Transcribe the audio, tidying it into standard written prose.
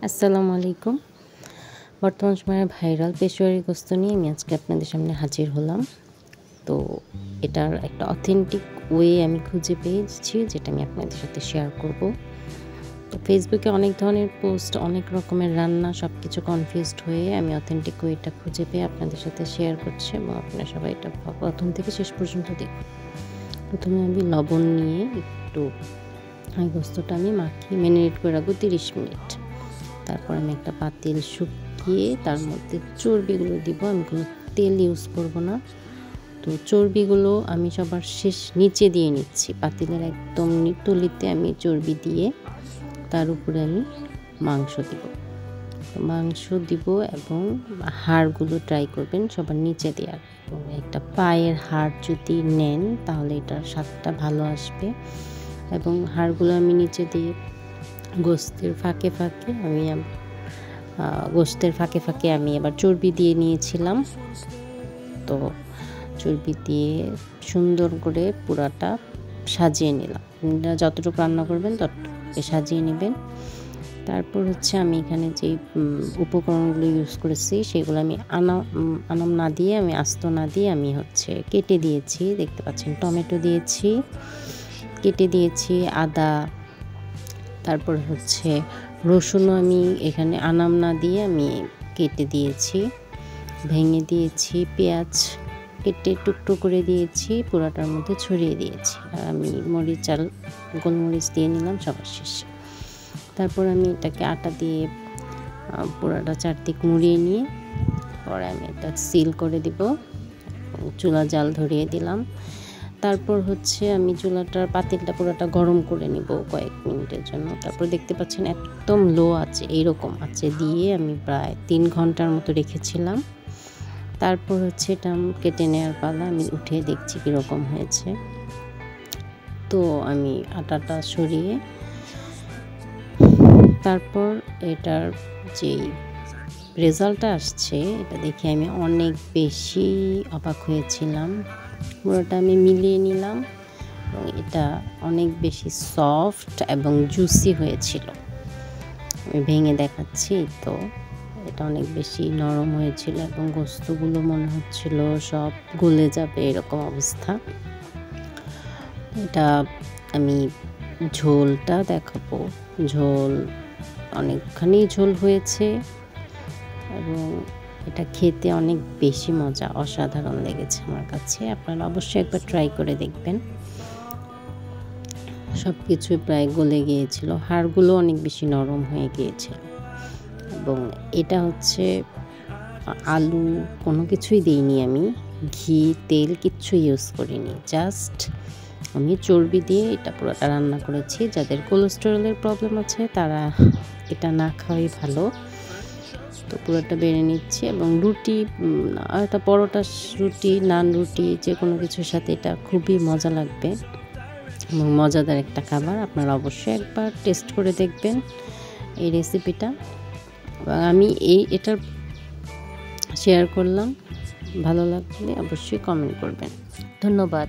আসসালামু আলাইকুম। বর্তমান সময়ে ভাইরাল পেশোয়ারি গোস্ত নিয়ে আমি আজকে আপনাদের সামনে হাজির হলাম। তো এটার একটা অথেন্টিক ওয়ে আমি খুঁজে পেয়েছি, যেটা আমি আপনাদের সাথে শেয়ার করব। তো ফেসবুকে অনেক ধরনের পোস্ট, অনেক রকমের রান্না, সব কিছু কনফিউজড হয়ে আমি অথেন্টিক ওয়েটা খুঁজে পেয়ে আপনাদের সাথে শেয়ার করছি এবং আপনারা সবাই এটা প্রথম থেকে শেষ পর্যন্ত দেখুন। প্রথমে আমি লবণ নিয়ে একটু গোস্তটা আমি মাখিয়ে ম্যারিনেট করে রাখবো 30 মিনিট। তারপর আমি একটা পাতিল শুকিয়ে তার মধ্যে চর্বিগুলো দিব। আমি কোনো তেল ইউজ করব না। তো চর্বিগুলো আমি সবার শেষ নিচে দিয়ে নিচ্ছি। পাতিলের একদম তলিতে আমি চর্বি দিয়ে তার উপরে আমি মাংস দিব। মাংস দিব এবং হাড়গুলো ট্রাই করবেন সবার নিচে দেওয়ার। একটা পায়ের হাড় যদি নেন তাহলে এটার স্বাদটা ভালো আসবে। এবং হাড়গুলো আমি নিচে দিয়ে গোস্তের ফাঁকে ফাঁকে আমি আবার চর্বি দিয়ে নিয়েছিলাম। তো চর্বি দিয়ে সুন্দর করে পুরাটা সাজিয়ে নিলাম। যতটুকু রান্না করবেন ততটুকু সাজিয়ে নেবেন। তারপর আমি এখানে যে উপকরণগুলো ইউজ করেছি সেগুলো আমি আনাম না দিয়ে, আমি আস্ত না দিয়ে আমি কেটে দিয়েছি। দেখতে পাচ্ছেন টমেটো দিয়েছি, কেটে দিয়েছি, আদা, তারপর রসুনও আমি এখানে আনাম না দিয়ে আমি কেটে দিয়েছি, ভেঙে দিয়েছি, পেঁয়াজ কেটে টুকরো করে দিয়েছি, পুরাটার মধ্যে ছড়িয়ে দিয়েছি। আর আমি গোলমরিচ দিয়ে নিলাম সবার শেষে। তারপর আমি এটাকে আটা দিয়ে পুরাটা চারদিক মুড়িয়ে নিয়ে পরে আমি এটা সিল করে দিব। চুলা জাল ধরিয়ে দিলাম। তারপর আমি পাতিলটা পুরোটা গরম করে নিব কয়েক মিনিটের জন্য। তারপর দেখতে পাচ্ছেন একদম লো আছে, এইরকম আছে দিয়ে আমি প্রায় 3 ঘন্টার মতো রেখেছিলাম। তারপর এটা কেটে নেওয়ার পালা। আমি উঠে দেখছি কীরকম হয়েছে। তো আমি আটাটা সরিয়ে তারপর এটার যেই রেজাল্টটা আসছে এটা দেখে আমি অনেক বেশি অবাক হয়েছিলাম। পুরোটা আমি মিলিয়ে নিলাম এবং এটা অনেক বেশি সফট এবং জুসি হয়েছিল। আমি ভেঙে দেখাচ্ছি। তো এটা অনেক বেশি নরম হয়েছিল এবং গোস্তগুলো মনে হচ্ছিল সব গলে যাবে, এরকম অবস্থা। এটা আমি ঝোলটা দেখাবো। ঝোল অনেকখানি ঝোল হয়েছে এবং এটা খেতে অনেক বেশি মজা, অসাধারণ লেগেছে আমার কাছে। আপনারা অবশ্যই একবার ট্রাই করে দেখবেন। সব কিছুই প্রায় গলে গিয়েছিল, হাড়গুলো অনেক বেশি নরম হয়ে গিয়েছিল। এবং এটা আলু কোনো কিছুই দিইনি আমি, ঘি তেল কিচ্ছু ইউজ করিনি, জাস্ট আমি চর্বি দিয়ে এটা পুরোটা রান্না করেছি। যাদের কোলেস্টেরলের প্রবলেম আছে তারা এটা না খাওয়াই ভালো। তো পুরোটা বেড়ে নিচ্ছি এবং একটা পরোটা, রুটি, নান, রুটি যে কোনো কিছুর সাথে এটা খুবই মজা লাগবে এবং মজাদার একটা খাবার। আপনারা অবশ্যই একবার টেস্ট করে দেখবেন এই রেসিপিটা। এবং আমি এটা শেয়ার করলাম। ভালো লাগলে অবশ্যই কমেন্ট করবেন। ধন্যবাদ।